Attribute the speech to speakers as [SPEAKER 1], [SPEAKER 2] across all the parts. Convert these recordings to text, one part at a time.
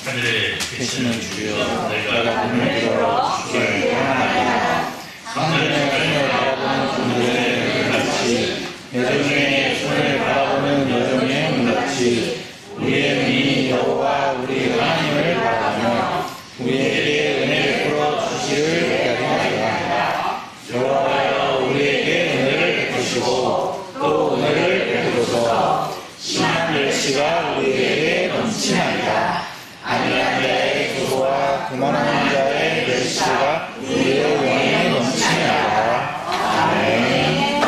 [SPEAKER 1] 하늘에 계시는 주여, 내가 눈을 들어 주를 향하나이다. 하늘의 손을 바라보는 분들의 눈같이, 여종의 손을 바라보는 여종의 눈같이, 우리의 미 여호와 우리 하나님을 바라보며 우리에게 은혜를 풀어 주시를 기다리나이다. 여호와여, 우리에게 은혜를 베푸시고 또 은혜를 베푸소서. 심한 멸시가 우리에게 넘치나이다. 안일한 자의 기도와 교만한 자의 멸시가 우리의 영에 넘치나이다. 아멘.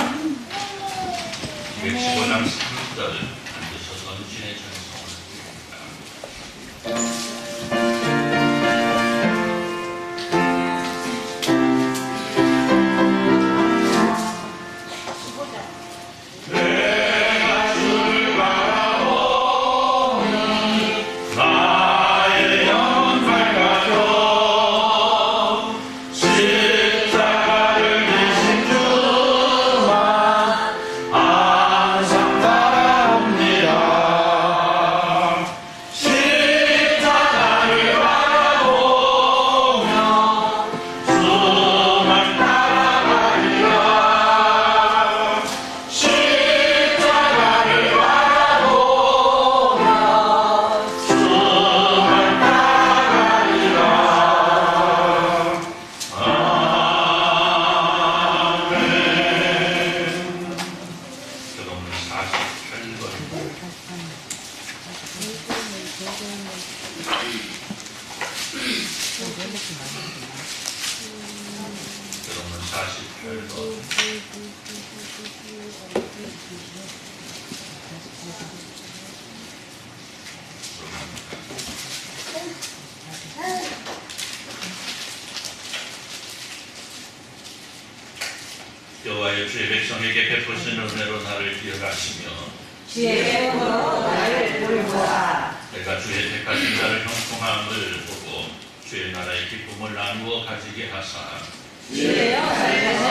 [SPEAKER 2] 215장 3절 앉으셔서 헌신의 찬송을 드립니다. 여호와여, 주의 백성에게 베푸신 은혜로 나를 기억하시며
[SPEAKER 3] 주의 백성으로 나를 돌보아.
[SPEAKER 2] 내가 주의 택하신 자를 형통함을 보고 주의 나라의 기쁨을 나누어 가지게 하사
[SPEAKER 3] 주여 살펴서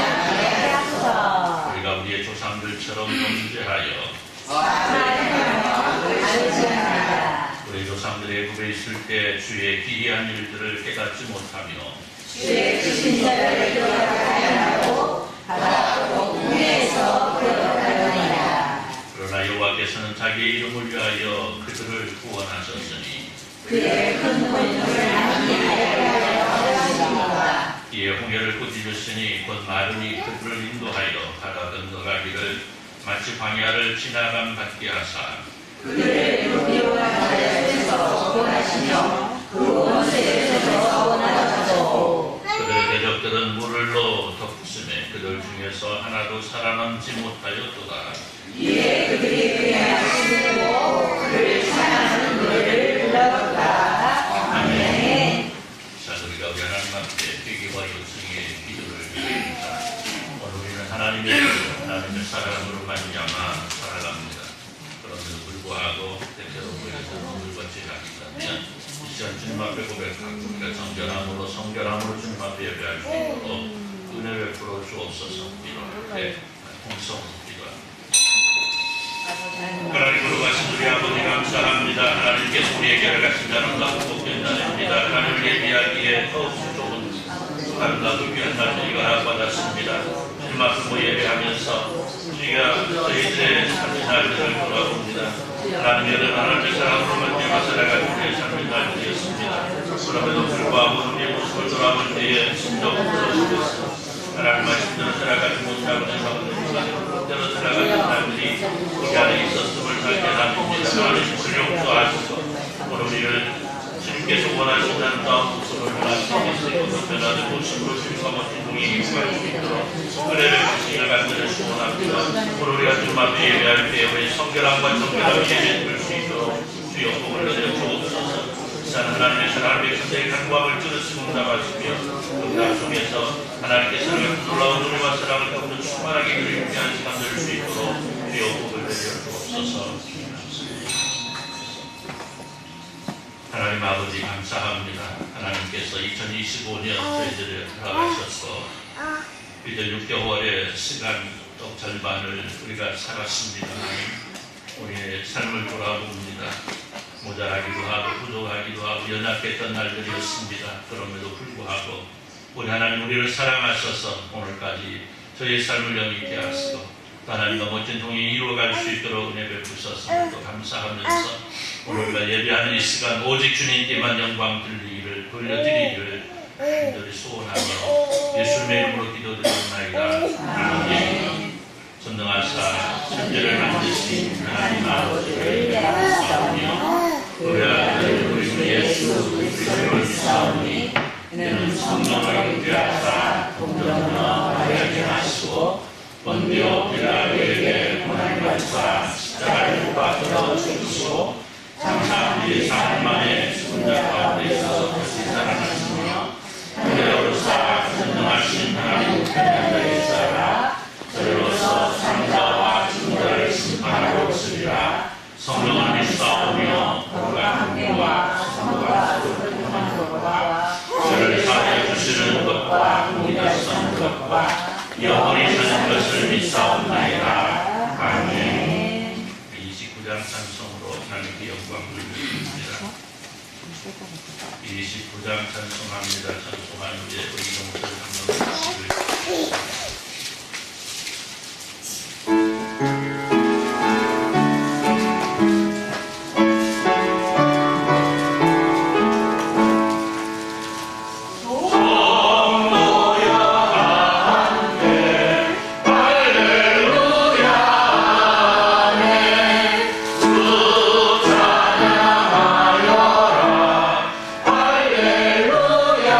[SPEAKER 3] 하소서.
[SPEAKER 2] 우리가 우리의 조상들처럼 범죄하여 우리 조상들의 애굽에 있을 때 주의 기이한 일들을 깨닫지 못하며
[SPEAKER 3] 주의 크신 자를 기억하지 않고 바다로 궁에서 기억하려니라.
[SPEAKER 2] 그러나 여호와께서는 자기의 이름을 위하여 그들을 구원하셨으니
[SPEAKER 3] 그의 큰 권능을 나타내려 하시니라.
[SPEAKER 2] 이에 홍해를 꾸짖으시니 곧 마른이 그들을 인도하여 바다 건너가기를 마치 광야를 지나감 같게 하사
[SPEAKER 3] 그들을 여호와 바다에서 구원하시며 그 원수에게서 구원하소서.
[SPEAKER 2] 그들의 대적들은 물을로 덮으심에 그들 중에서 하나도 살아남지 못하였도다.
[SPEAKER 3] 이에 그들이 그의 말씀으로 그를 사랑하는 너를 불러도다. 아멘.
[SPEAKER 2] 자, 우리가 우리 하나님 앞에 회개와 요청의 기도를 드립니다. 오늘 우리는 하나님의 사랑으로 말미암아 살아갑니다. 그럼에도 불구하고 때때로 우리가 눈물과 죄악이 있다면 이 시간 주님 앞에 고백하고 우리가 정결함으로 성결함으로 주님 앞에 예배할 수 있도록 은혜 베풀어 주옵소서. 기도할 때 공성으로 기도합니다. 하나님 거룩하신 우리 아버지 감사합니다. 하나님께서 우리에게 허락하신 자는 복된 날입니다. 하나님을 예비하기에 더욱 좋은 아름답고 귀한 날을 허락받았습니다. 주님 앞으로 예배하면서 우리가 저희들의 삶의 날들을 돌아봅니다. 하나님의 하나님의 사랑으로 말미암아 살아가는 우리의 삶의 날들이었습니다. 그럼에도 불구하고 우리의 모습을 돌아볼 때에 심적 무서우시겠어. 하나님 말씀대로 살아가지 못하고 그대로 살아가는 날들이 우리 안에 있었음을 발견합니다. 하나님 불용도 하시고 오늘 우리를 주님께서 원하신다는 다음 모습을 할 수 있고 변화된 모습으로 주님과 멋진 동행이 구할 수 있도록 은혜를 주시기를 간절히 소원합니다. 오늘 우리가 주님 앞에 예배할 때 우리 성결함과 정결함을 예배드릴 수 있도록 주여 복을 내려 주옵소서. 하나님의 하나님의 선대의 간구함을 들으시고 응답하시며 응답 속에서 하나님께서 놀라운 은혜와 사랑을 더욱 충만하게 그를 위한 시간 될 수 있도록 주여 복을 내려 주옵소서. 하나님 아버지 감사합니다. 하나님께서 2025년 저희들을 허락하셔서 이제 6개월의 시간 또 절반을 우리가 살았습니다. 우리의 삶을 돌아봅니다. 모자라기도 하고 부족하기도 하고 연약했던 날들이었습니다. 그럼에도 불구하고 우리 하나님 우리를 사랑하셔서 오늘까지 저희의 삶을 영위케 하시고 또 하나님과 멋진 동행이 이루어갈 수 있도록 은혜 베푸셔서 또 감사하면서 오늘 우리가 예배하는 이 시간 오직 주님께만 영광 돌려드리기를 간절히 소원하며 예수님의 이름으로 기도드리옵나이다. 아멘. 전능하사 천지를 만드신 하나님 아버지를 감사하며 우리 아들 우리 주 예수 그리스도를 믿사오니 이는 성령을 의지하사 동정녀 마리아에게 하시고 본디오 빌라도에게 고난을 받으사 십자가를 못 박혀 죽으시고 장사 4일 만에 죽은 자 가운데서 다시 살아나시며 하늘에 오르사 전능하신 하나님 우편에 앉아 계시다가 저리로서 산자와 죽은 자를 심판하러 오시리라. 성령을 믿사오며 거룩한 공과 성도가 서로 통하는 것과 저를 사하여 주시는 것과 공의되시는 것과 영원히 사는 것을 믿사옵나이다. 아멘. 29장 찬송으로 하나님께 영광을 드립니다. 29장 찬송합니다. 찬송하는 우리의 의동들 한번
[SPEAKER 3] 할렐루야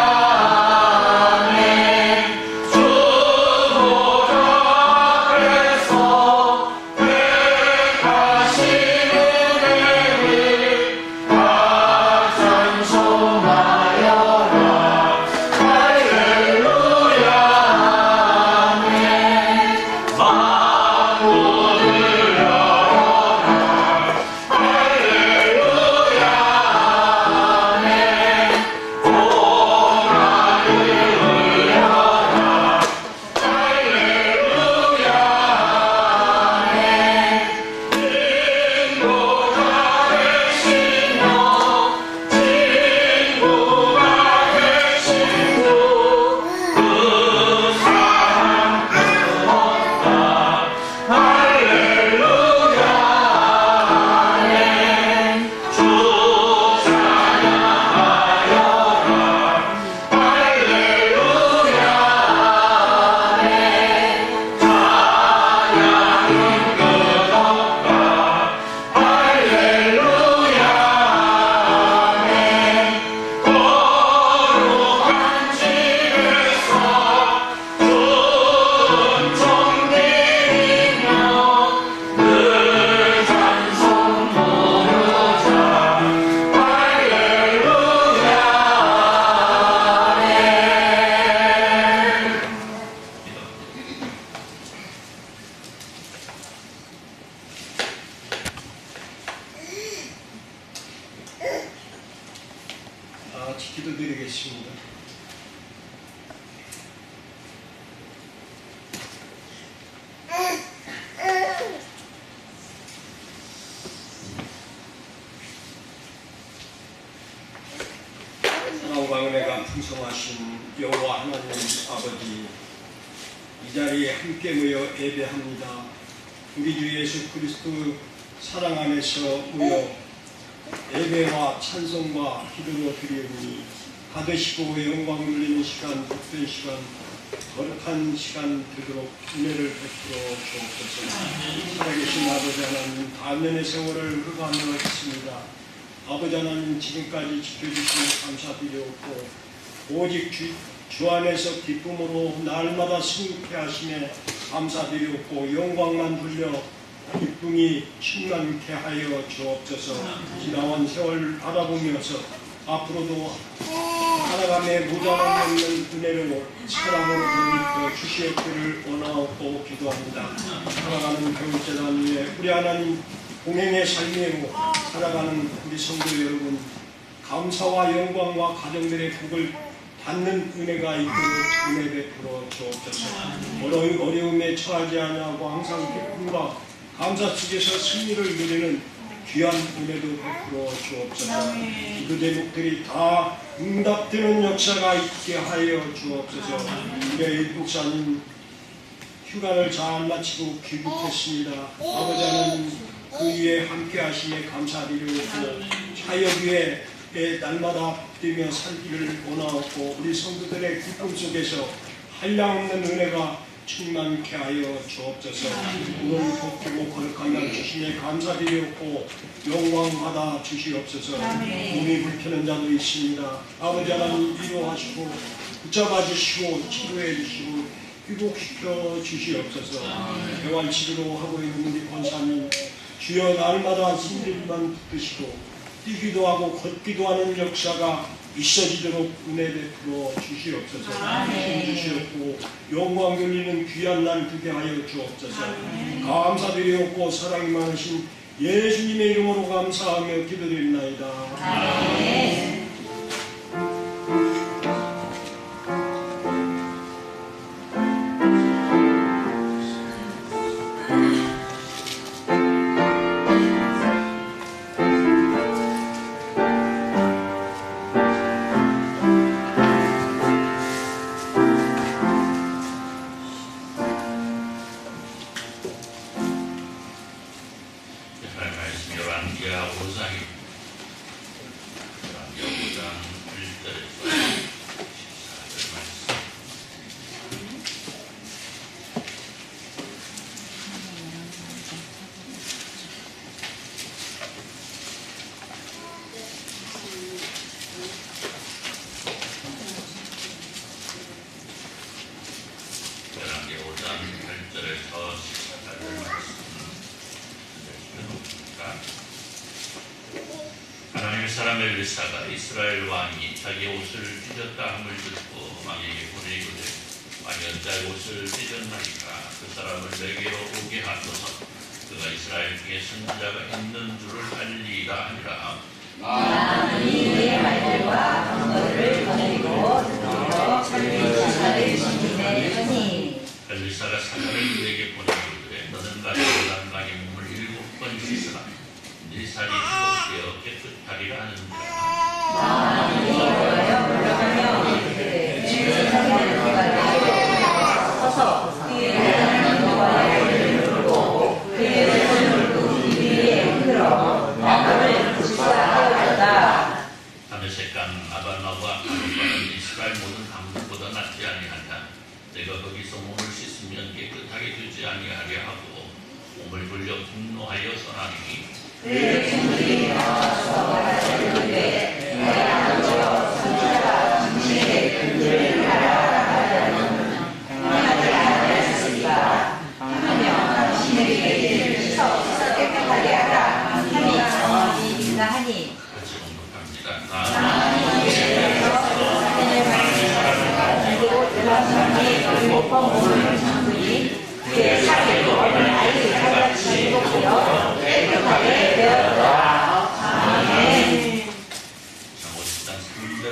[SPEAKER 4] 기도드리겠습니다. 사랑과 은혜가 풍성하신 여호와 하나님 아버지, 이 자리에 함께 모여 예배합니다. 우리 주 예수 그리스도 사랑 안에서 모여 예배와 찬송과 기도로 드리오니 받으시고 영광 돌리는 시간, 복된 시간, 거룩한 시간 되도록 은혜를 베풀어 주옵소서. 살아계신 아버지 하나님, 단년의 세월을 흑하며 있습니다. 아버지 하나님, 지금까지 지켜주시며 감사드리옵고 오직 주 안에서 기쁨으로 날마다 승리케 하시며 감사드리옵고 영광만 돌려 기쁨이 충만케 하여 주옵소서. 지나온 세월 바라보면서 앞으로도 살아감에 모자람 없는 은혜로 사랑으로 덧입혀 주시옵기를 원하옵고 기도합니다. 살아가는 교육재단 위에 우리 하나님 공행의 삶으로 살아가는 우리 성도 여러분, 감사와 영광과 가정들의 복을 받는 은혜가 있도록 은혜 베풀어 주옵소서. 어려움에 처하지 아니하고 항상 기쁨과 감사 속에서 승리를 누리는 귀한 은혜도 베풀어 주옵소서. 기도 제목들이 다 응답되는 역사가 있게 하여 주옵소서. 우리 목사님 휴가를 잘 마치고 귀국했습니다. 아버지 하나님, 그 위에 함께 하시에 감사드리고 사역 위에 날마다 뛰며 살기를 원하옵고 우리 성도들의 기쁨 속에서 한량없는 은혜가 충만케 하여 주옵소서. 오늘 복되고 거룩한 날 주시에 감사드리옵고 영광 받아 주시옵소서. 몸이 불편한 자도 있습니다. 아버지 하나님 위로하시고 붙잡아 주시고 치료해 주시고 회복시켜 주시옵소서. 대활치료로 하고 있는 우리 권사님, 주여 날마다 힘들만 붙드시고 뛰기도 하고 걷기도 하는 역사가 있어지도록 은혜 베풀어 주시옵소서. 힘 주시옵고 영광 돌리는 귀한 날 되게 하여 주옵소서. 감사드리옵고 사랑이 많으신 예수님의 이름으로 감사하며 기도드립나이다. 아멘.
[SPEAKER 2] 하나님의 사람 엘리사가 이스라엘 왕이 자기 옷을 찢었다 함을 듣고 왕에게 보내기를 왕이 어찌하여 옷을 찢었나이까 그 사람을 내게로 오게 하소서. 그가 이스라엘 중에 선지자가 있는 줄을 알리라 하니라.
[SPEAKER 3] 왕이 그의 말들과 방언을 보내고 드디어 설리 사사를 시키내더니
[SPEAKER 2] 엘리사가 사자를 그에게 보내기를 너는 가지고 난방에 몸을 7번 씻으라. 네 살이 회복되어 깨끗하리라 하는지라.
[SPEAKER 3] 왕이 올라가며 이르되 세상의 누가 서서 그의 여호와의 얼굴을 보고 그의 손을 그 위에 흔들어 나무를 불사하였다.
[SPEAKER 2] 다메섹간 아바나와 아르바는 이스라엘 모든 강물보다 낫지 아니하냐. 내가 거기서 몸을 씻으면 깨끗하게 되지 아니하게 하고 몸을 돌려 분노하여 선하니
[SPEAKER 3] 그의 친구들이 나와서 이르되 내가 먼저 선지자가 당신에게 근들을 하라 하지 않았으리까 하며 당신에게 이를 씻어 깨끗하게 하라 하니 왕이 인하하니
[SPEAKER 2] 같이 공독합니다.
[SPEAKER 3] 그리고 대화성이 목과 몸을 잠그니 그의 살이 어린 아이 살같이 회복되어 깨끗하게 되었다. 아멘.
[SPEAKER 2] 자, 50장 3절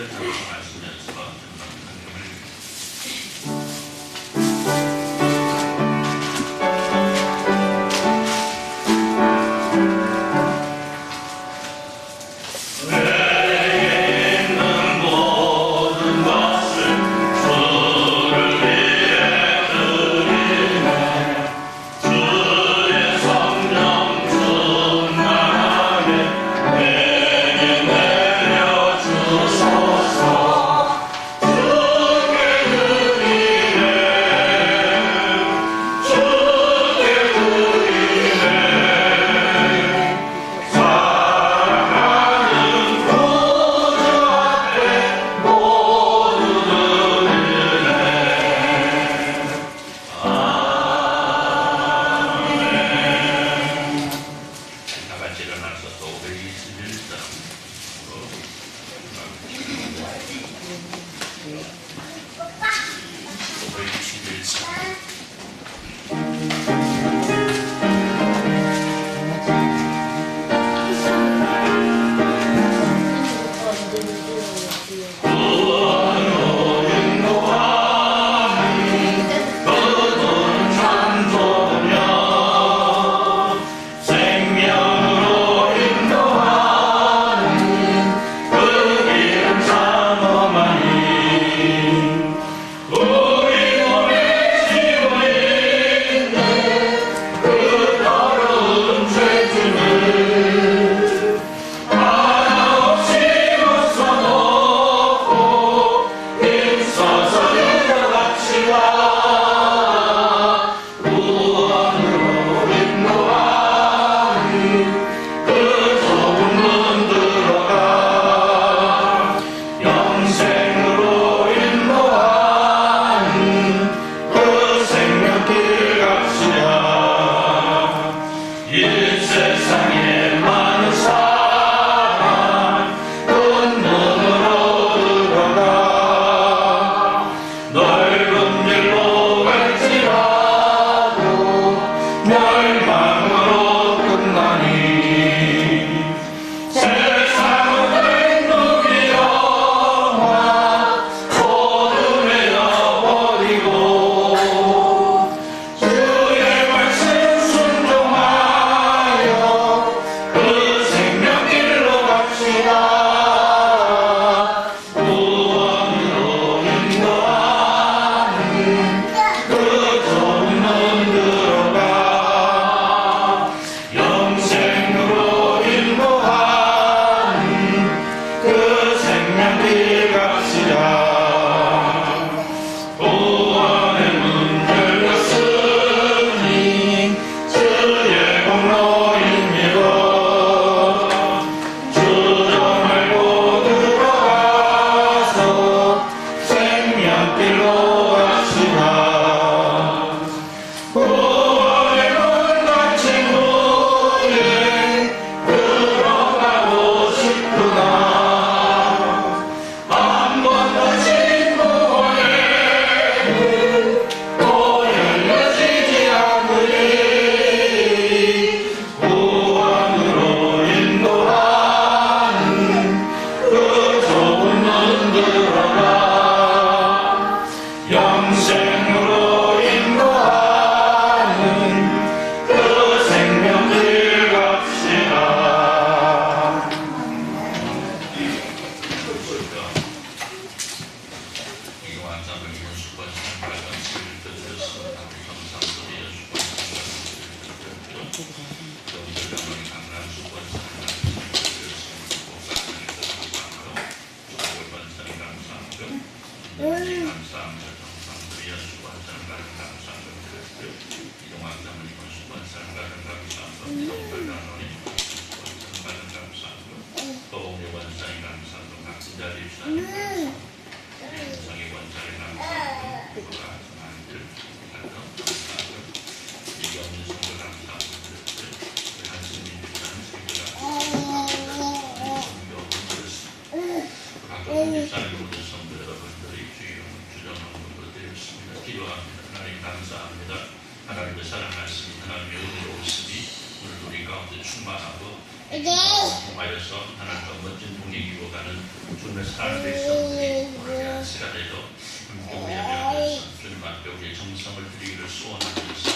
[SPEAKER 2] 하나님의 사랑 말씀이 하나님의 은혜로 오시니 오늘 우리 가운데 충만하고 통하여서 하나님과 멋진 동행 이루어가는 주님의 사랑의 백성들이 오늘 한 시간에도 함께 예배하면서 주님 앞에 우리의 정성을 드리기를 소원하면서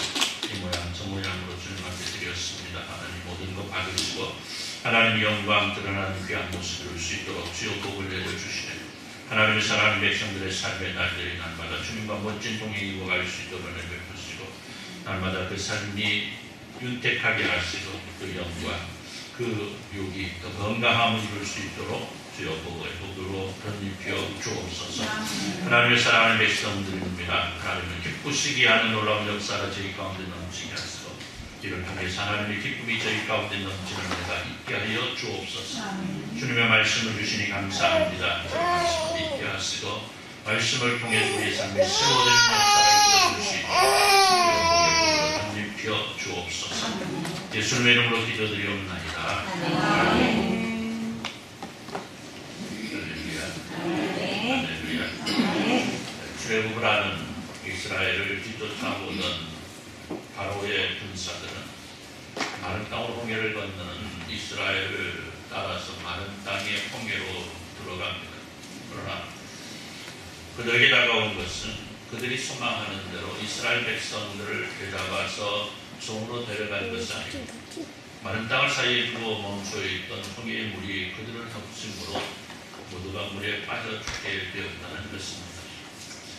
[SPEAKER 2] 이 모양 저 모양으로 주님 앞에 드렸습니다. 하나님 모든 것 받으시고 하나님의 영광 드러나는 귀한 모습을 볼 수 있도록 주여 복을 내려주시네. 하나님의 사랑하는 백성들의 삶의 날들이 날마다 주님과 멋진 동행이 이루어갈 수 있도록 은혜 베푸시고 날마다 그 삶이 윤택하게 하시고 그 영광, 그 유기, 그 건강함을 이룰 수 있도록 주여 복으로 덧입혀 주옵소서. 하나님의 사랑하는 백성들입니다. 하나님을 기쁘시게 하는 놀라운 역사가 저희 가운데 넘치게 하시고 이를 통해서 하나님의 기쁨이 저희 가운데 넘치는 은혜가 있게 하여 주옵소서. 주님의 말씀을 주시니 감사합니다. 그 말씀을 있게 하시고 말씀을 통해 우리의 삶이 새로워지는 역사가 이루어질 수 있도록 덧입혀 주옵소서. 예수님의 이름으로 기도드리옵나이다. 출애굽을 하는 이스라엘을 뒤쫓아오던 바로의 군사들은 마른 땅으로 홍해를 건너는 이스라엘을 따라서 마른 땅의 홍해로 들어갑니다. 그러나 그들에게 다가온 것은 그들이 소망하는 대로 이스라엘 백성들을 데려가서 종으로 데려간 것이 아니고 마른 땅을 사이에 두고 멈춰있던 홍해의 물이 그들을 덮침으로 모두가 물에 빠져 죽게 되었다는 것입니다.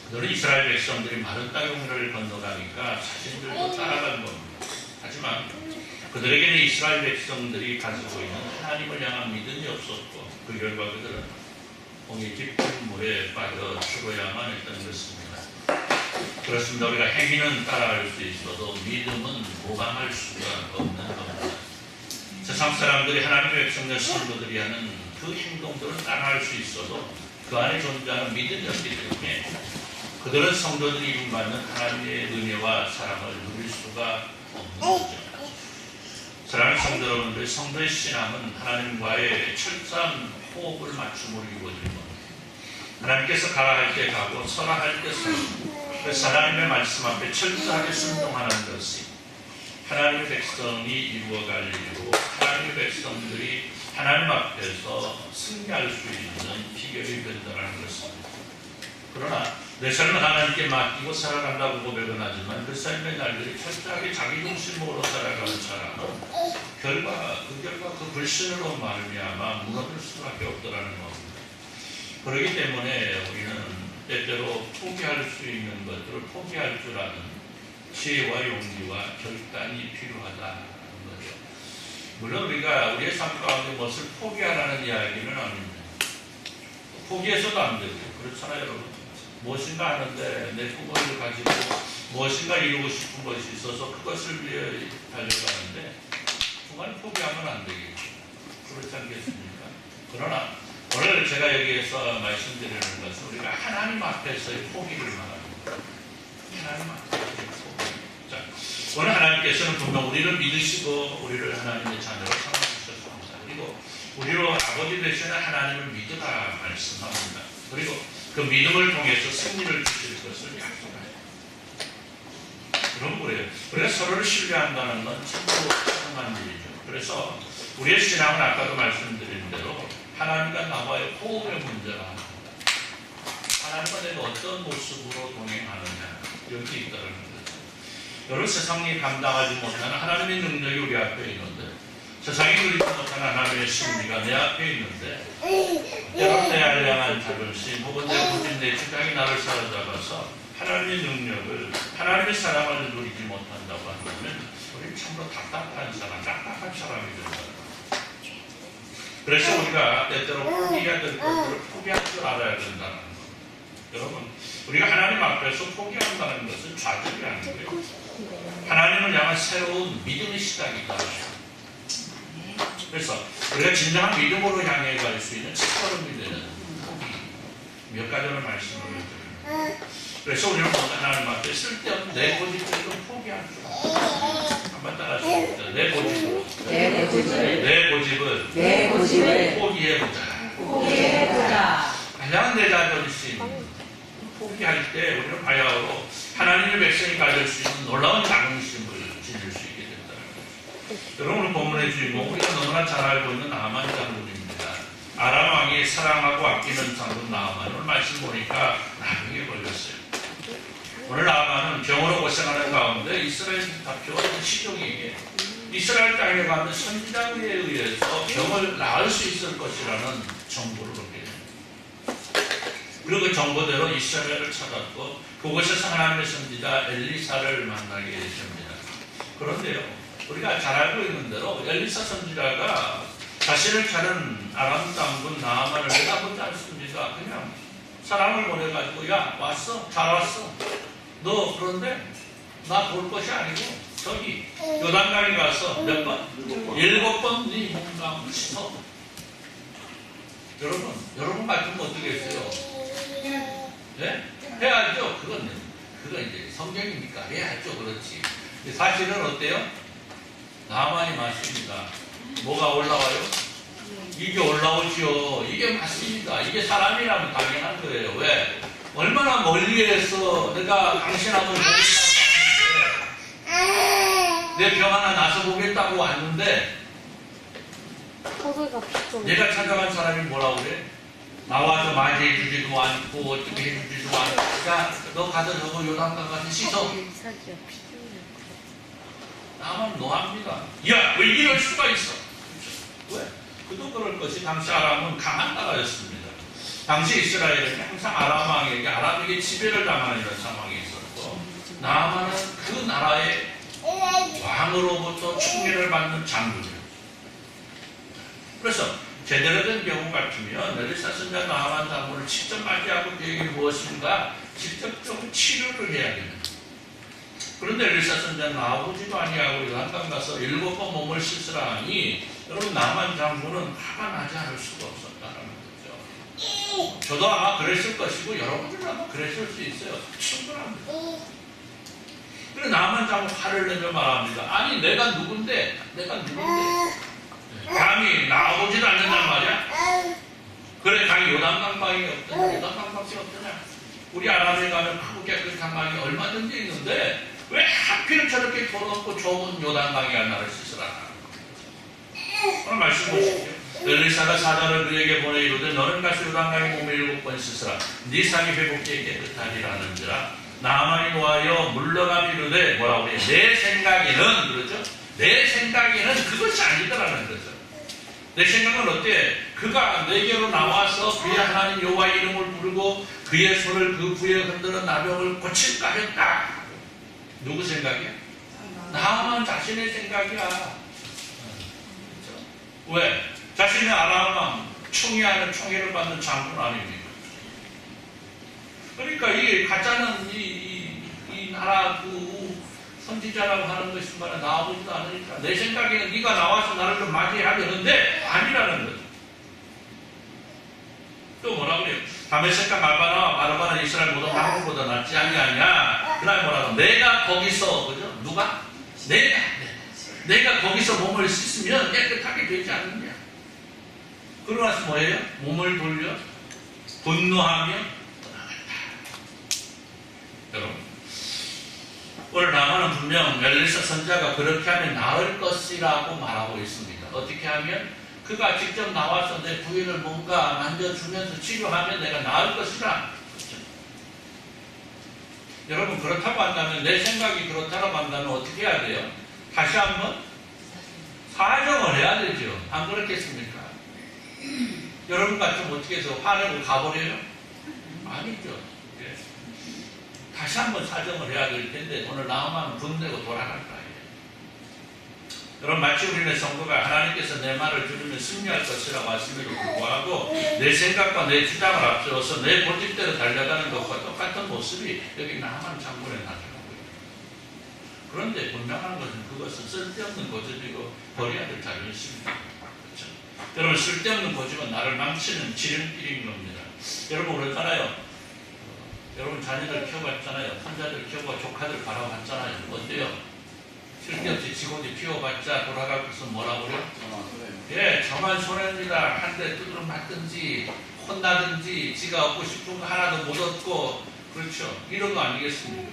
[SPEAKER 2] 그들은 이스라엘 백성들이 마른 땅의 홍해를 건너가니까 자신들도 따라간 겁니다. 하지만 그들에게는 이스라엘 백성들이 가지고 있는 하나님을 향한 믿음이 없었고 그 결과 그들은 홍해 깊은 물에 빠져 죽어야만 했던 것입니다. 그렇습니다. 우리가 행위는 따라갈 수 있어도 믿음은 모방할 수가 없는 겁니다. 세상 사람들이 하나님의 백성들 성도들이 하는 그 행동들은 따라할 수 있어도 그 안에 존재하는 믿음이 없기 때문에 그들은 성도들이 이루받는 하나님의 은혜와 사랑을 누릴 수가 없는 거죠. 사랑하는 성도 여러분들, 성도의 신앙은 하나님과의 철저한 호흡을 맞춤으로 이루어진 겁니다. 하나님께서 가라 할 때 가고 서라 할 때 서고 그래서 하나님의 말씀 앞에 철저하게 순종하는 것이 하나님의 백성이 이루어갈 일이고 하나님의 백성들이 하나님 앞에서 승리할 수 있는 비결이 된다는 것입니다. 그러나 내 삶을 하나님께 맡기고 살아간다고 고백은 하지만 그 삶의 날들이 철저하게 자기 중심으로 살아가는 사람은 그 불신으로 말미암아 무너질 수밖에 없더라는 겁니다. 그렇기 때문에 우리는 때때로 포기할 수 있는 것들을 포기할 줄 아는 지혜와 용기와 결단이 필요하다는 거죠. 물론 우리가 우리의 삶 가운데 무엇을 포기하라는 이야기는 아닙니다. 포기해서도 안 되고 그렇잖아요, 여러분. 무엇인가 하는데 내 꿈을 가지고 무엇인가 이루고 싶은 것이 있어서 그것을 위해 달려가는데 그걸 포기하면 안 되겠죠. 그렇지 않겠습니까? 그러나 오늘 제가 여기에서 말씀드리는 것은 우리가 하나님 앞에서의 포기를 말합니다. 하나님 앞에서의 포기. 자, 오늘 하나님께서는 분명 우리를 믿으시고 우리를 하나님의 자녀로 삼아주셨습니다. 그리고 우리로 아버지 되시는 하나님을 믿으라 말씀합니다. 그리고 그 믿음을 통해서 승리를 주실 것을 약속하십니다. 그럼 그래요. 우리가 서로를 신뢰한다는 건 참으로 이상한 일이죠. 그래서 우리의 신앙은 아까도 말씀드린 대로 하나님과 나와의 호흡의 문제가 합니다. 하나님과 내가 어떤 모습으로 동행하느냐 여기 있다는 거죠. 여러분 세상이 감당하지 못하는 하나님의 능력이 우리 앞에 있는데 세상이 누리지 못하는 하나님의 승리가 내 앞에 있는데 때로 내 알량한 자존심 혹은 내 고집 내 주장이 나를 사로잡아서 하나님의 능력을 하나님의 사랑을 누리지 못한다고 한다면 우리는 참으로 정신으로 답답한 사람, 답답한 사람이 된다. 그래서 우리가 때때로 포기해야 될 것들을 포기할 줄 알아야 된다는 것. 여러분, 우리가 하나님 앞에서 포기한다는 것은 좌절이 아니고요. 하나님을 향한 새로운 믿음의 시작이다. 그래서 우리가 진정한 믿음으로 향해 갈 수 있는 첫걸음이 되는 포기. 몇 가지를 말씀을 드립니다. 그래서 우리는 먼저 하나님 앞에 쓸데없는 내 고집을 좀 포기할 줄 알아요. 한번 따라하시죠. 내 고집을 포기해보자. 가장 내 자존심 포기할 때 우리는 바야흐로 하나님의 백성이 가질 수 있는 놀라운 자긍심을 지닐 수 있게 된다는 거죠. 여러분, 오늘 본문의 주인공 우리가 너무나 잘 알고 있는 나만 장군입니다. 아람 왕이 사랑하고 아끼는 장군 나만을 말씀 보니까 나병에 걸렸어요. 오늘 나만은 병으로 고생하는 가운데 이스라엘 답조와 시종에게 이스라엘 땅에 가면 선지자에 의해서 병을 나을 수 있을 것이라는 정보를 얻게 됩니다. 그리고 그 정보대로 이스라엘을 찾았고 그곳에서 하나님의 선지자 엘리사를 만나게 됩니다. 그런데요, 우리가 잘 알고 있는 대로 엘리사 선지자가 자신을 찾은 아람 장군 나만을 내다보지 않습니다. 그냥 사람을 보내가지고 야 왔어? 잘 왔어. 너 그런데 나 볼 것이 아니고 저기 요단강에 가서 몇 번? 7번 네 몸을 씻어. 여러분 같으면 어떻게 했어요? 네? 해야죠. 그건 이제 성경이니까 해야죠. 그렇지. 사실은 어때요? 나만이 맞습니다. 뭐가 올라와요? 이게 올라오죠. 이게 맞습니다. 이게 사람이라면 당연한 거예요. 왜? 얼마나 멀리에서 내가 당신하고 보겠다고 왔는데 내 병 하나 나서 보겠다고 왔는데 내가 찾아간 사람이 뭐라고 그래? 나와서 맞이해 주지도 않고 어떻게 해주지도 않고 야, 너 가서 저거 요단강 가서 씻어. 나만 노합니다. 야, 왜 이럴 수가 있어? 왜? 그도 그럴 것이 당시 아람은 강한 나라였습니다. 당시 이스라엘은 항상 아람 왕에게 아람에게 지배를 당하는 이런 상황이 있었고 나아만은 그 나라의 왕으로부터 총애를 받는 장군이에요. 그래서 제대로 된 경우 같으면 엘리사 선지자 나아만 장군을 직접 맞이하고 그에게 무엇인가 직접적으로 치료를 해야 됩니다. 그런데 엘리사 선지자는 나오지도 아니하고 요단강 가서 7번 몸을 씻으라 하니 여러분 나아만 장군은 화가 나지 않을 수가 없었다는 거죠. 저도 아마 그랬을 것이고 여러분들도 아마 그랬을 수 있어요. 충분합니다. 그래서 나아만 장군 화를 내며 말합니다. 아니 내가 누군데 감히 나오지도 않는단 말이야? 그래 강이 요단강밖에 없더냐? 요단강밖에 없더냐? 우리 아람에 가면 크고 깨끗한 강이 얼마든지 있는데 왜 하필 저렇게 더럽고 좁은 요단강에 나를 씻으라? 오늘 말씀 보십시오. 엘리사가 사자를 그에게 보내 이르되 너는 가서 요단강에 몸을 7번 씻으라. 네 상이 회복되게 깨끗하리라는지라. 나아만이 노하여 물러가며 이르되 뭐라고 그래요? 내 생각에는 그러죠? 내 생각에는 그것이 아니더라는 거죠. 내 생각은 어때? 그가 내게로 나와서 그의 하나님 여호와의 이름을 부르고 그의 손을 그 부에 흔드는 나병을 고칠까 했다. 누구 생각이야? 나만 자신의 생각이야. 그렇죠? 왜? 자신의 아람 왕 총애하는 총애를 받는 장군 아닙니까? 그러니까 이 가짜는 이 나라 그 선지자라고 하는 것이 말은 나오지도 않으니까 내 생각에는 네가 나와서 나를 좀 맞이해야 되는데 아니라는 거죠. 또 뭐라고 그래요? 다메섹과 말바나와 바르바는 이스라엘 모든 한국보다 낫지 아니하냐. 그날 뭐라고? 내가 거기서 그죠? 누가? 내가 거기서 몸을 씻으면 깨끗하게 되지 않느냐. 그러고 나서 뭐예요? 몸을 돌려 분노하며 떠나갔다. 여러분, 오늘 나만은 분명 엘리사 선지자가 그렇게 하면 나을 것이라고 말하고 있습니다. 어떻게 하면? 그가 직접 나와서 내 부위를 뭔가 만져주면서 치료하면 내가 나을 것이라. 그렇죠? 여러분, 그렇다고 한다면, 내 생각이 그렇다고 한다면 어떻게 해야 돼요? 다시 한번 사정을 해야 되죠. 안 그렇겠습니까? 여러분 같으면 어떻게 해서 화내고 가버려요? 아니죠. 예. 다시 한번 사정을 해야 될 텐데 오늘 나만 분내고 돌아갈 거예요. 여러분, 마치 우리는 성도가 하나님께서 내 말을 들으면 승리할 것이라고 하심에도 불구하고 내 생각과 내 주장을 앞세워서 내 고집대로 달려가는 것과 똑같은 모습이 여기 나만 장군에 나타나고 있다. 그런데 분명한 것은 그것은 쓸데없는 고집이고 버려야 될 자존심입니다. 그렇죠? 여러분, 쓸데없는 고집은 나를 망치는 지름길인 겁니다. 여러분, 그렇잖아요. 여러분, 자녀들 키워봤잖아요. 손자들 키워봐, 조카들 바라봤잖아요. 어때요? 쓸데없이 지고지 피워봤자 돌아가고서 뭐라 그래요? 예, 저만 손해입니다. 한 대 두드러 맞든지 혼나든지 지가 얻고 싶은 거 하나도 못 얻고, 그렇죠? 이런 거 아니겠습니까?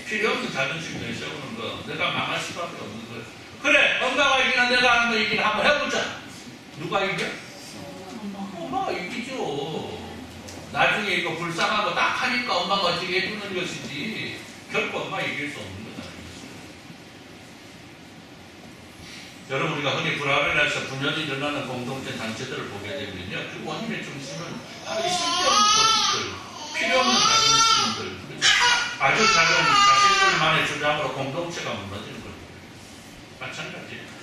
[SPEAKER 2] 필요 없는 자존심 내세우는 거, 내가 망할 수밖에 없는 거예요. 그래, 엄마가 이기나 내가 하는 거 이기나 한번 해보자. 누가 이겨? 엄마가 이기죠. 나중에 이거 불쌍하고 딱 하니까 엄마가 어떻게 해주는 것이지, 결코 엄마 이길 수 없는 거다. 여러분, 우리가 흔히 불화를 분열이 일어나는 공동체 단체들을 보게 되면요, 그 원인의 중심은 바로 이 쓸데없는 것들, 필요 없는 자존심들, 아주 작은 자신들만의 주장으로 공동체가 무너지는 겁니다. 마찬가지예요.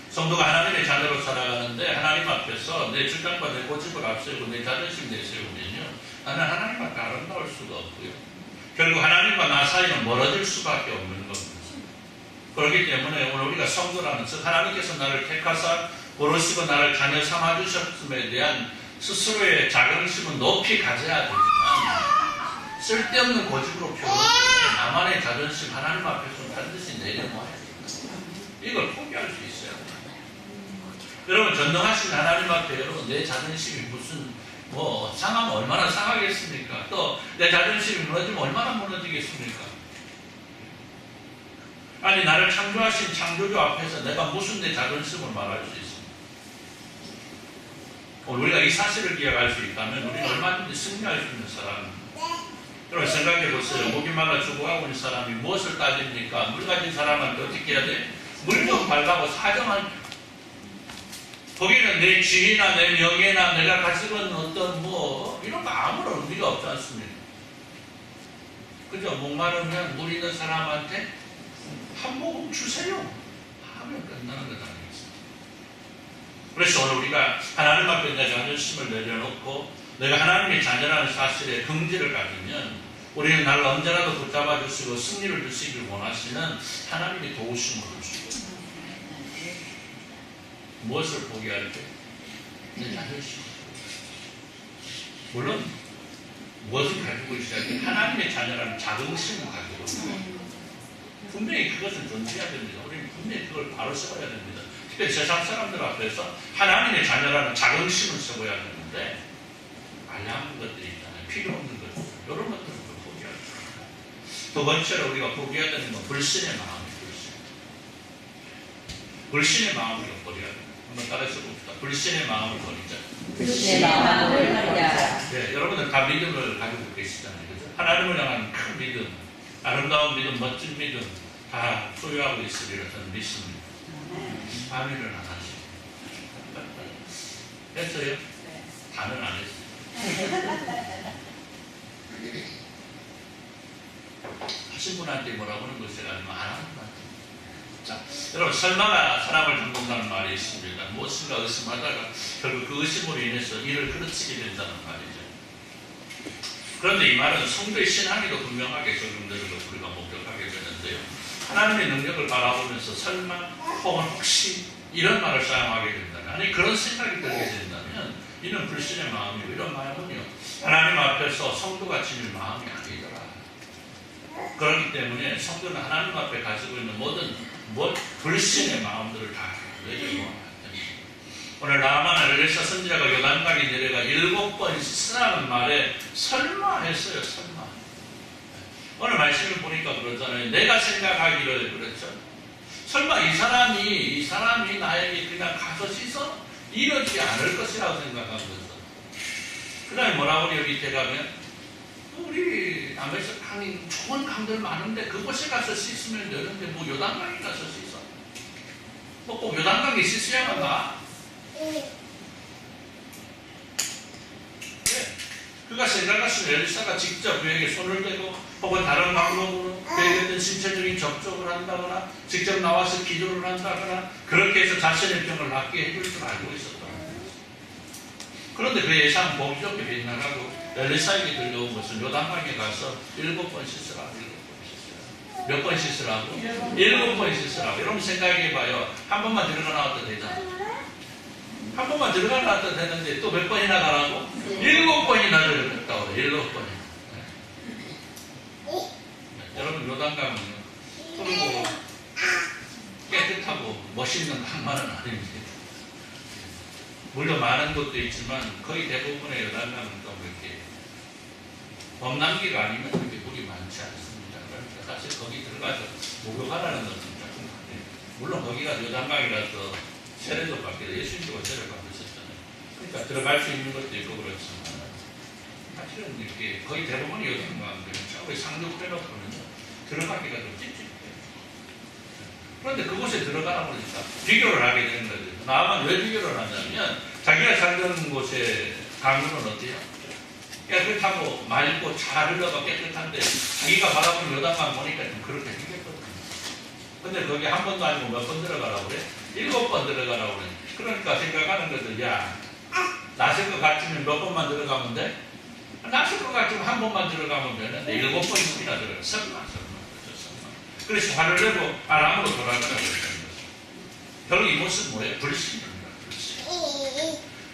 [SPEAKER 2] 성도가 하나님의 자녀로 살아가는데 하나님 앞에서 내 주장과 내 고집을 앞세우고 내 자존심 내세우면요, 나는 하나님밖에 아름다울 수가 없고요, 결국 하나님과 나 사이는 멀어질 수밖에 없는 겁니다. 그렇기 때문에 오늘 우리가 성도라는, 즉 하나님께서 나를 택하사 고르시고 나를 자녀 삼아주셨음에 대한 스스로의 자긍심은 높이 가져야 되지만, 쓸데없는 고집으로 표현되는 나만의 자존심 하나님 앞에서 반드시 내려놓아야 됩니다. 이걸 포기할 수 있어야 됩니다. 여러분, 전능하신 하나님 앞에 여러분 내 자존심이 무슨 상하면 얼마나 상하겠습니까? 또 내 자존심이 무너지면 얼마나 무너지겠습니까? 아니, 나를 창조하신 창조주 앞에서 내가 무슨 내 자존심을 말할 수 있습니까? 오늘 우리가 이 사실을 기억할 수 있다면 우리는 얼마든지 승리할 수 있는 사람입니다. 여러분, 생각해 보세요. 목이 말라 죽어가고 있는 사람이 무엇을 따집니까? 물 가진 사람한테 어떻게 해야 돼? 물 좀 달라고 사정할, 거기는 내 지위나 내 명예나 내가 가지고 있는 어떤 이런 거 아무런 의미가 없지 않습니까? 그죠? 목마르면 물 있는 사람한테 한 모금 주세요 하면 끝나는 것 아니겠습니까? 그래서 오늘 우리가 하나님 앞에 내 자존심을 내려놓고 내가 하나님의 자녀라는 사실에 긍지를 가지면 우리는 나를 언제라도 붙잡아 주시고 승리를 주시길 원하시는 하나님의 도우심을 주시고, 무엇을 포기할 때? 내 자존심. 물론 무엇을 가지고 있어야 돼? 하나님의 자녀라는 자긍심을 가지고 있어요. 분명히 그것은 존재해야 됩니다. 우리는 분명히 그걸 바로 세워야 됩니다. 특히 세상 사람들 앞에서 하나님의 자녀라는 자긍심을 세워야 되는데, 말랑한 것들이 있잖아요. 필요 없는 것들. 이런 것들은 포기해야 됩니다. 두 번째로 우리가 포기해야 되는 건 불신의 마음이에요. 불신의 마음을 버려야 됩니다. 한번 따라서 봅시다. 불신의 마음을 버리자.
[SPEAKER 3] 불신의 마음을 버리자.
[SPEAKER 2] 네, 여러분들 다 믿음을 가지고 계시잖아요. 그죠? 하나님을 향한 큰 믿음, 아름다운 믿음, 멋진 믿음 다 소유하고 있으리라 저는 믿습니다. 아멘을 안 하시고. 했어요? 다는 안 했어요. 하신 분한테 뭐라고 하는 것이 아니면 안 하는 분한테. 자, 여러분, 설마가 사람을 잡는다는 말이 있습니다. 무엇인가 의심하다가 결국 그 의심으로 인해서 일을 그르치게 된다는 말이죠. 그런데 이 말은 성도의 신앙에도 분명하게 적용되는 걸 우리가 목격하게 되는데요. 하나님의 능력을 바라보면서 설마 혹은 혹시 이런 말을 사용하게 된다면, 아니 그런 생각이 들게 된다면 이는 불신의 마음이고, 이런 마음은요 하나님 앞에서 성도가 지닐 마음이 아니더라. 그렇기 때문에 성도는 하나님 앞에 가지고 있는 모든 불신의 마음들을 다 내려놓아야 됩니다. 오늘 나만 엘리사 선지자가 요단강에 내려가 7번 쓰라는 말에 설마 했어요. 설마. 오늘 말씀을 보니까 그러잖아요. 내가 생각하기를, 그렇죠. 설마 이 사람이 나에게 그냥 가서 씻어? 이러지 않을 것이라고 생각한 거죠. 그 다음에 뭐라고 그래요? 밑에 가면 우리 남에서 강이 좋은 강들 많은데 그곳에 가서 씻으면 되는데 뭐 요단강에 가서 씻어? 뭐 꼭 요단강에 씻어야만 나? 네. 그가 생각했으면 엘리사가 직접 그에게 손을 대고 혹은 다른 방법으로 어떤 신체적인 접촉을 한다거나 직접 나와서 기도를 한다거나 그렇게 해서 자신의 병을 낫게 해줄 줄 알고 있었던 거예요. 그런데 그 예상 보기 좋게 빗나가고 엘리사에게 들려온 것은 요단강에 가서 7번 씻으라고. 몇 번 씻으라고? 7번 씻으라고. 여러분 생각해봐요. 한 번만 들어가 나왔다 되잖아. 한 번만 들어가 나왔다 되는데 또 몇 번이나 가라고? 7번이나 들어갔다고. 7번이나. 여러분 요단강은요 푸르고 깨끗하고 멋있는 강만은 아닙니다. 물론 많은 곳도 있지만 거의 대부분의 요단강은 또 이렇게 범람기가 아니면 그렇게 물이 많지 않습니다. 그러니까 사실 거기 들어가서 목욕하라는 것은 조금 같아요. 물론 거기가 요단강이라서 세례도 받게 예수님도 세례 받으셨잖아요. 그러니까 들어갈 수 있는 것도 있고 그렇지만 사실은 이렇게 거의 대부분이 요단강은 우리 상륙 빼놓고는 들어가기가 좀 찝찝해요. 그런데 그곳에 들어가라 보니까 비교를 하게 되는 거죠. 나만 왜 비교를 하냐면 자기가 살던 곳의 강물은 어때요? 깨끗하고 맑고 잘 흘러가 깨끗한데 자기가 바라보는 요단강 보니까 좀 그렇게 생겼거든요. 근데 거기 한 번도 아니고 몇 번 들어가라고 그래? 7번 들어가라고 그래. 그러니까 생각하는 것들 야 낯을 것 같으면 몇 번만 들어가면 돼? 낯을 것 같으면 한 번만 들어가면 되는데 7번이나 들어가. 설마. 그래서 화를 내고 아람으로 돌아가라고 했다는 거죠. 결국 이 모습은 뭐예요? 불신입니다. 불신.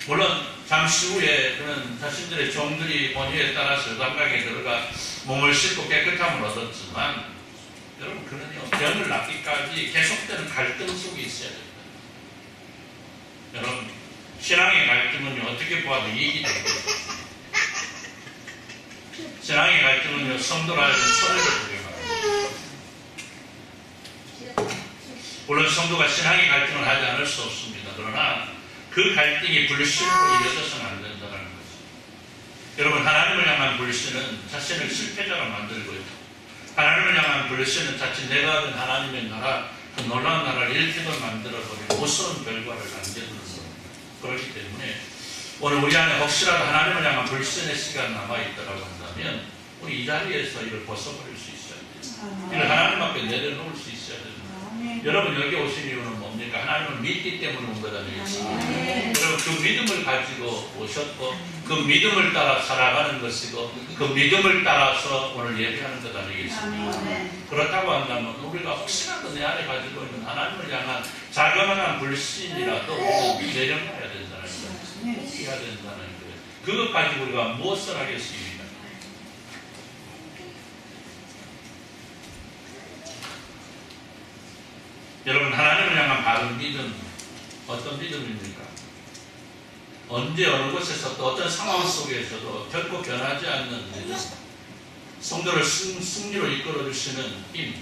[SPEAKER 2] 물론 잠시 후에 그는 자신들의 종들이 권위에 따라서 요단강에 들어가 몸을 씻고 깨끗함을 얻었지만 여러분 그는요 병을 낫기까지 계속되는 갈등 속에 있어야 됩니다. 여러분 신앙의 갈등은요 어떻게 보아도 이익이 됩니다. 신앙의 갈등은요 성도를 하여금 손해를 보게 합니다. 물론 성도가 신앙의 갈등을 하지 않을 수 없습니다. 그러나 그 갈등이 불신으로 이어져서는 안 된다는 거죠. 여러분 하나님을 향한 불신은 자신을 실패자로 만들고요. 하나님을 향한 불신은 자칫 내가 얻은 하나님의 나라 그 놀라운 나라를 일으키고 만들어버리고 무서운 결과를 안겨주는 겁니다. 그렇기 때문에 오늘 우리 안에 혹시라도 하나님을 향한 불신의 시간 남아있다고 한다면 우리 이 자리에서 이걸 벗어버릴 수 있어야 돼요. 이걸 하나님 앞에 내려놓을 수 있어야 됩니다. 여러분 여기 오신 이유는 뭡니까? 하나님을 믿기 때문에 온 것 아니겠습니까? 여러분 그 믿음을 가지고 오셨고 그 믿음을 따라 살아가는 것이고 그 믿음을 따라서 오늘 예배하는 것 아니겠습니까? 그렇다고 한다면 우리가 혹시라도 내 안에 가지고 있는 하나님을 향한 자그마한 불신이라도 내려놔야 된다는 거예요. 포기해야 된다는 거예요. 그것 가지고 우리가 무엇을 하겠습니까? 여러분 하나님을 향한 바른 믿음 어떤 믿음입니까? 언제 어느 곳에서 또 어떤 상황 속에서도 결코 변하지 않는 믿음, 성도를 승리로 이끌어주시는 힘,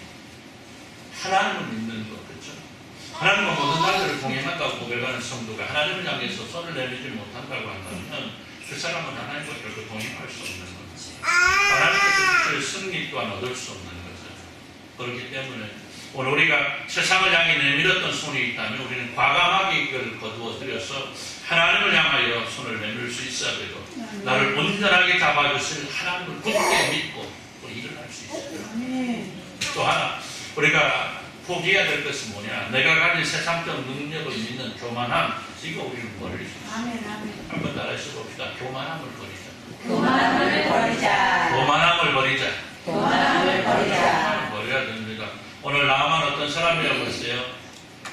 [SPEAKER 2] 하나님을 믿는 것, 그렇죠? 하나님과 모든 날들을 동행한다고 고백하는 성도가 하나님을 향해서 손을 내밀지 못한다고 한다면 그 사람은 하나님과 결코 동행할 수 없는 거죠. 하나님께서 승리 또한 얻을 수 없는 거죠. 그렇기 때문에 오늘 우리가 세상을 향해 내밀었던 손이 있다면 우리는 과감하게 이걸 거두어들여서 하나님을 향하여 손을 내밀 수 있어야 되고 나를 온전하게 잡아주실 하나님을 굳게 믿고 우리 일을 할 수 있어야 돼요. 또 하나 우리가 포기해야 될 것은 뭐냐? 내가 가진 세상적 능력을 믿는 교만함 이거 우리는 버릴 수 있어요. 한번 따라해서 봅시다. 교만함을 버리자.
[SPEAKER 3] 교만함을 버리자.
[SPEAKER 2] 교만함을 버리자.
[SPEAKER 3] 교만함을 버리자.
[SPEAKER 2] 버려야 됩니다. 오늘 나아만 어떤 사람이라고 했어요?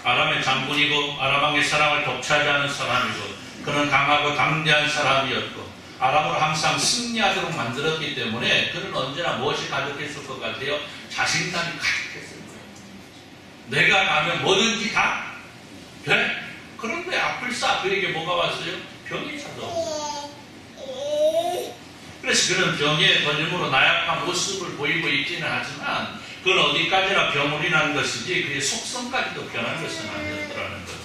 [SPEAKER 2] 아람의 장군이고 아람 왕의 사랑을 독차지하는 사람이고 그는 강하고 담대한 사람이었고 아람으로 항상 승리하도록 만들었기 때문에 그는 언제나 무엇이 가득했을 것 같아요? 자신감이 가득했을 거예요. 내가 가면 뭐든지 다 돼. 그런데 아플싸 그에게 뭐가 왔어요? 병이 찾아오고 그래서 그는 병에 걸림으로 나약한 모습을 보이고 있기는 하지만 그건 어디까지나 병으로 인한 것이지 그의 속성까지도 변한 것은 아니었더라는 거죠.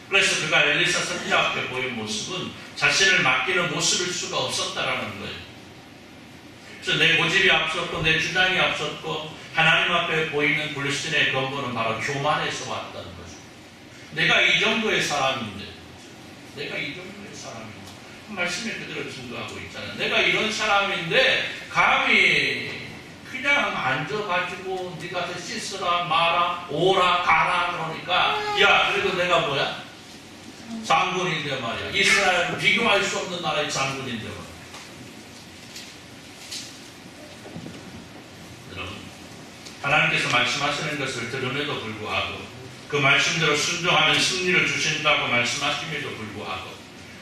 [SPEAKER 2] 그래서 그가 엘리사 선지자 앞에 보인 모습은 자신을 맡기는 모습일 수가 없었다라는 거예요. 그래서 내 고집이 앞섰고 내 주장이 앞섰고 하나님 앞에 보이는 불신의 근본은 바로 교만에서 왔다는 거죠. 내가 이 정도의 사람인데 내가 이 정도의 사람인데 말씀에 그대로 증거하고 있잖아요. 내가 이런 사람인데 감히 그냥 그냥 앉아가지고 네가 더 씻으라 마라 오라 가라 그러니까 야 그래도 내가 뭐야? 장군인데 말이야. 이스라엘은 비교할 수 없는 나라의 장군인데 말이야. 여러분 하나님께서 말씀하시는 것을 들음에도 불구하고 그 말씀대로 순종하면 승리를 주신다고 말씀하심에도 불구하고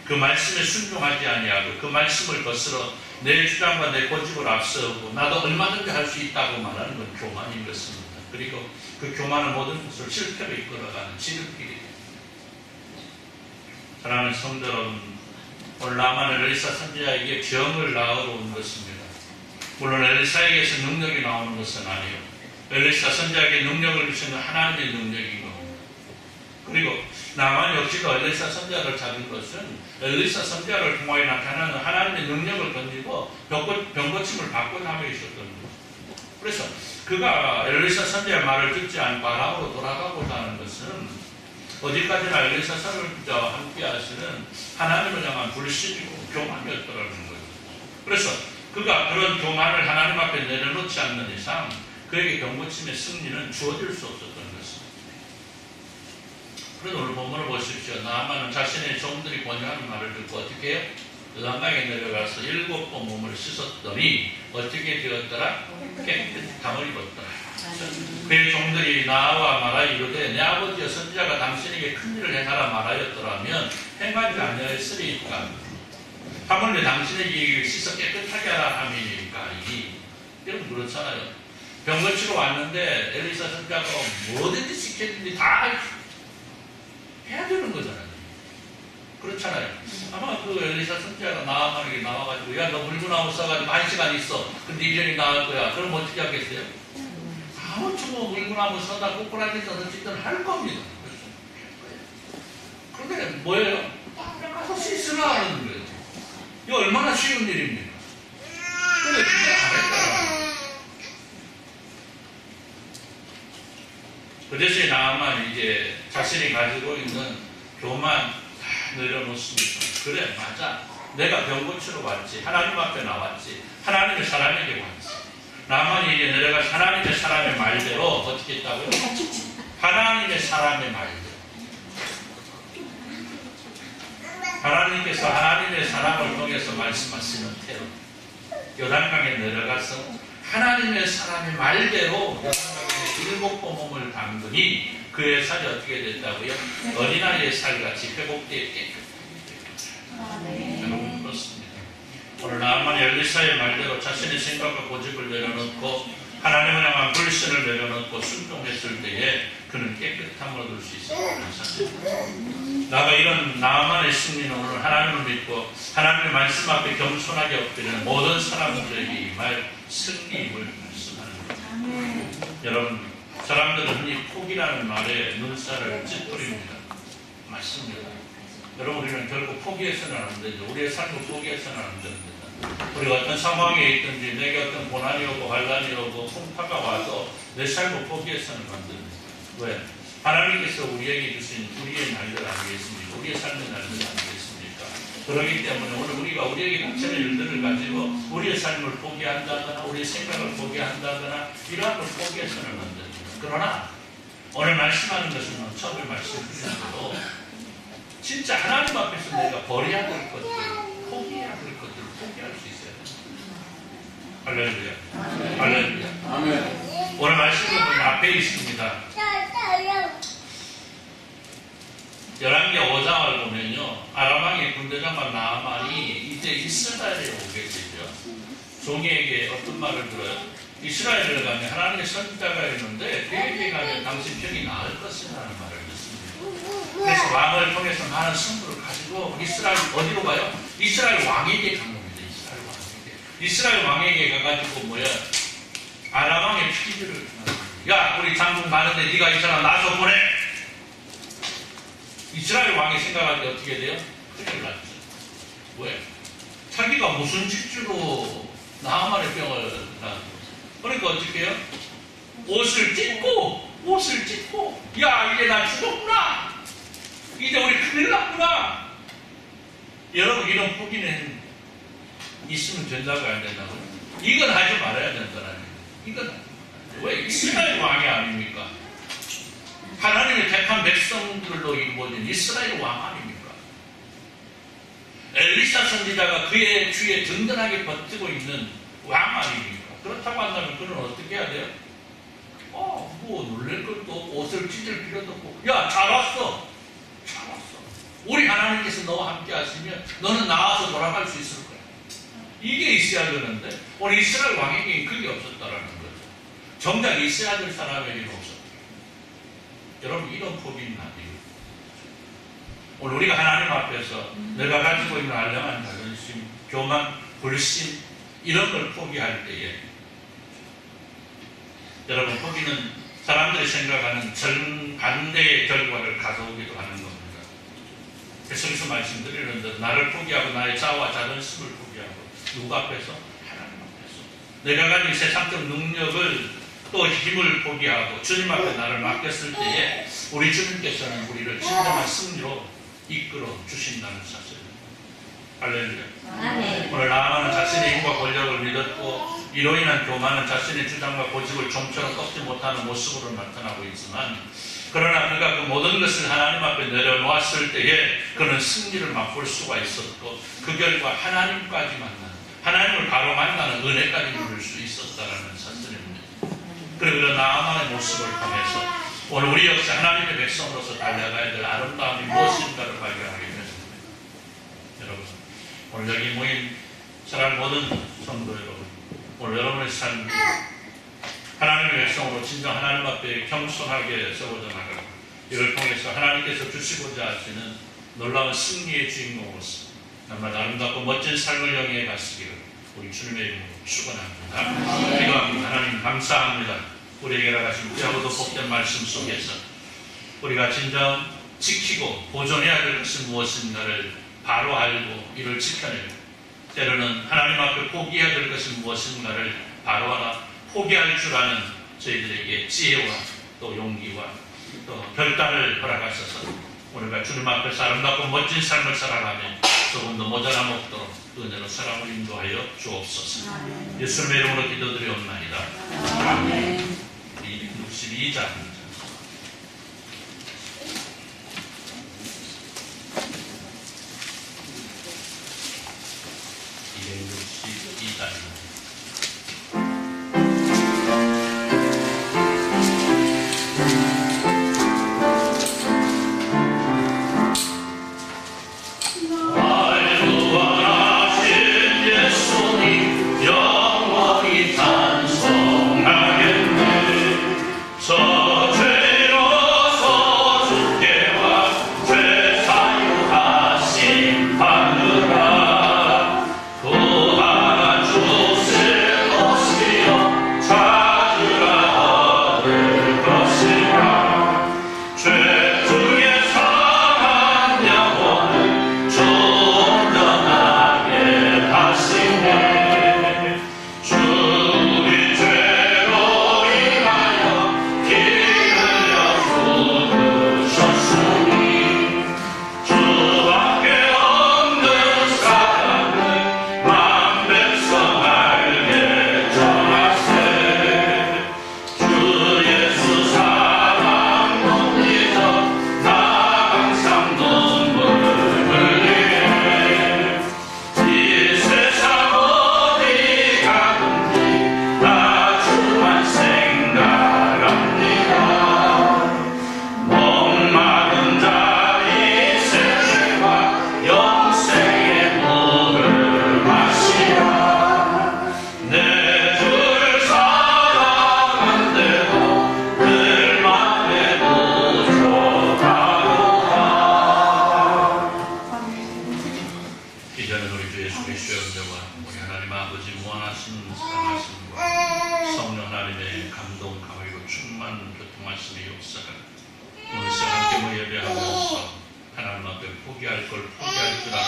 [SPEAKER 2] 그 말씀에 순종하지 아니하고 그 말씀을 거스러 내 주장과 내 고집을 앞세우고 나도 얼마든지 할 수 있다고 말하는 건 교만인 것입니다. 그리고 그 교만은 모든 것을 실패로 이끌어가는 지름길이에요. 사랑하는 성도 여러분, 오늘 나만 엘리사 선지자에게 병을 나으러 온 것입니다. 물론 엘리사에게서 능력이 나오는 것은 아니에요. 엘리사 선지자에게 능력을 주시는 하나님의 능력인 겁니다. 그리고 나만 역시도 엘리사 선지자를 찾은 것은 엘리사 선지자를 통하여 나타나는 하나님의 능력을 던지고 병고침을 받고자 하며 있었던 겁니다. 그래서 그가 엘리사 선지자의 말을 듣지 않고 아람으로 돌아가고자 하는 것은 어디까지나 엘리사 선지자와 함께 하시는 하나님을 향한 불신이고 교만이었더라는 거예요. 그래서 그가 그런 교만을 하나님 앞에 내려놓지 않는 이상 그에게 병고침의 승리는 주어질 수 없었던 것입니다. 그래서 오늘 본문을 보십시오. 나아만은 자신의 종들이 권유하는 말을 듣고 어떻게 해요? 요단강에 내려가서 7번 몸을 씻었더니 어떻게 되었더라? 깨끗이 담을 입었더라. 그의 종들이 나와 말하 이르되 내 아버지여 선지자가 당신에게 큰일을 행하라 말하였더라면 행하지 아니하였으리까 하물며 당신에게 씻어 깨끗하게 하라 함이니까. 여러분 그렇잖아요. 병고치러 왔는데 엘리사 선지자가 뭐든지 시켰는지 다 해야 되는 거잖아요. 그렇잖아요. 아마 그 엘리사 선지자가 나아만에게 나와가지고 야 너 물구나무 써가지고 1시간 있어. 근데 1년이 나을 거야. 그럼 어떻게 하겠어요? 아무튼 뭐 물구나무 써다 꼬꾸라지든 어쨌든 할 겁니다. 그런데 뭐예요? 가서 씻으라 하는 거예요. 이거 얼마나 쉬운 일입니까? 근데 그게 안 했더라고요. 그 대신에 나아만 이제 자신이 가지고 있는 교만 다 내려놓습니다. 그래 맞아. 내가 병고치러 왔지. 하나님 앞에 나왔지. 하나님의 사람에게 왔지. 나만이 이제 내려가서 하나님의 사람의 말대로 어떻게 했다고요? 하나님의 사람의 말대로. 하나님께서 하나님의 사람을 통해서 말씀하시는 태로. 요단강에 내려가서 하나님의 사람의 말대로 요단강에 7번 몸을 담그니 그의 살이 어떻게 됐다고요? 어린아이의 살같이 회복되어 깨끗해졌다. 여러분 그렇습니다. 오늘 나아만이 엘리사의 말대로 자신의 생각과 고집을 내려놓고 하나님을 향한 불신을 내려놓고 순종했을 때에 그는 깨끗함을 얻을 수 있습니다. 나가 이런 나아만의 승리는 오늘 하나님을 믿고 하나님의 말씀 앞에 겸손하게 엎드리는 모든 사람들에게 임할 승리임을 말씀합니다. 여러분 사람들은 흔히 포기라는 말에 눈살을 찌푸립니다. 맞습니다. 여러분 우리는 결국 포기해서는 안 되죠. 우리의 삶을 포기해서는 안 됩니다. 우리가 어떤 상황에 있든지 내게 어떤 고난이 오고 환난이 오고 풍파가 와도 내 삶을 포기해서는 안 됩니다. 왜? 하나님께서 우리에게 주신 우리의 날들 아니겠습니까? 우리의 삶의 날들 아니겠습니까? 그렇기 때문에 오늘 우리가 우리에게 닥치는 일들을 가지고 우리의 삶을 포기한다거나 우리의 생각을 포기한다거나 이러한 걸 포기해서는 안 됩니다. 그러나 오늘 말씀하는 것은 처음에 말씀해 주신 대로 진짜 하나님 앞에서 내가 버려야 될 것들, 포기해야 될 것들을 포기할 수 있어야 됩니다. 할렐루야. 할렐루야. 아멘. 오늘 말씀은 앞에 있습니다. 11개 5장을 보면요. 아람왕의 군대장관 나아만이 이제 이스라엘에 오게 되죠. 종에게 어떤 말을 들어요? 이스라엘을 가면 하나님의 선지자가 있는데 그에게 가면 당신 병이 나을 것이라는 말을 듣습니다. 그래서 왕을 통해서 많은 선물을 가지고 이스라엘 어디로 가요? 이스라엘 왕에게 간 겁니다. 이스라엘 왕에게. 이스라엘 왕에게 가가지고 뭐야? 아람 왕의 피기를 야 우리 장군 많은데 네가 이 사람 나서 보내. 이스라엘 왕이 생각할 때 어떻게 돼요? 큰일 났죠. 왜? 자기가 무슨 직주로 나아만의 병을 낳았고 그러니까 어떻게 해요? 옷을 찢고 야 이제 나 죽었구나. 이제 우리 큰일 났구나. 여러분 이런 포기는 있으면 된다고 안 된다고요? 이건 하지 말아야 된다는 거예요. 이건 왜 이스라엘 왕이 아닙니까? 하나님의 택한 백성들로 이루어진 이스라엘 왕 아닙니까? 엘리사 선지자가 그의 주위에 든든하게 버티고 있는 왕 아닙니까? 그렇다고 한다면 그는 어떻게 해야 돼요? 뭐 놀랄 것도 없고 옷을 찢을 필요도 없고, 야, 잘 왔어. 우리 하나님께서 너와 함께 하시면 너는 나와서 돌아갈 수 있을 거야. 이게 있어야 되는데 오늘 이스라엘 왕에게는 그게 없었다라는 거죠. 정작 있어야 될 사람에게는 없었다. 여러분, 이런 포기는 아니에요. 오늘 우리가 하나님 앞에서 내가 가지고 있는 알량한 자존심, 교만, 불신 이런 걸 포기할 때에 여러분, 포기는 사람들이 생각하는 정반대의 결과를 가져오기도 하는 겁니다. 계속해서 말씀드리는 대로 나를 포기하고 나의 자아와 자존심을 포기하고 누구 앞에서? 하나님 앞에서 내가 가진 세상적 능력을 또 힘을 포기하고 주님 앞에 나를 맡겼을 때에 우리 주님께서는 우리를 진정한 승리로 이끌어 주신다는 사실입니다. 할렐루야.
[SPEAKER 3] 아멘.
[SPEAKER 2] 오늘 나아만은 자신의 힘과 권력을 믿었고 이로 인한 교만은 자신의 주장과 고집을 좀처럼 꺾지 못하는 모습으로 나타나고 있지만, 그러나 그가 그 모든 것을 하나님 앞에 내려놓았을 때에 그는 승리를 맛볼 수가 있었고 그 결과 하나님까지 만나는, 하나님을 바로 만나는 은혜까지 누릴 수 있었다라는 사실입니다. 그리고 그 나아만의 모습을 통해서 오늘 우리 역시 하나님의 백성으로서 달려가야 될 아름다움이 무엇인가를 발견하게 됩니다. 여러분, 오늘 여기 모인 사랑하는 모든 성도 여러분, 오늘 여러분의 삶이 하나님의 백성으로 진정 하나님 앞에 겸손하게 서고자 나가고 이를 통해서 하나님께서 주시고자 하시는 놀라운 승리의 주인공으로서 정말 아름답고 멋진 삶을 영위해 가시기를 우리 주님의 이름으로 축원합니다. 기도합니다. 하나님 감사합니다. 우리에게 나가신 귀하고도 복된 말씀 속에서 우리가 진정 지키고 보존해야 될 것이 무엇인가를 바로 알고 이를 지켜내고, 때로는 하나님 앞에 포기해야 될 것이 무엇인가를 바로 알아 포기할 줄 아는 저희들에게 지혜와 또 용기와 또 결단을 허락하셔서 우리가 주님 앞에서 아름답고 멋진 삶을 살아가며 조금도 모자람 없도록 은혜로 사랑을 인도하여 주옵소서. 예수님의 이름으로 기도드리옵나이다. 아멘. 262장 262장 포기할 걸 포기할 줄 아는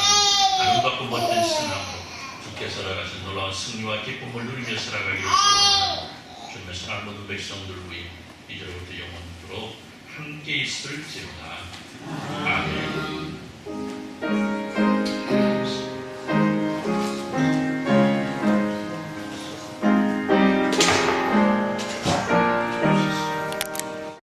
[SPEAKER 2] 아름답고 멋진 신앙으로 주께 살아가신 놀라운 승리와 기쁨을 누리며 살아가기를 소원합니다. 주님의 사랑하는 모든 백성들 위해 이제부터 영원토록 함께 있을지어다. 아멘.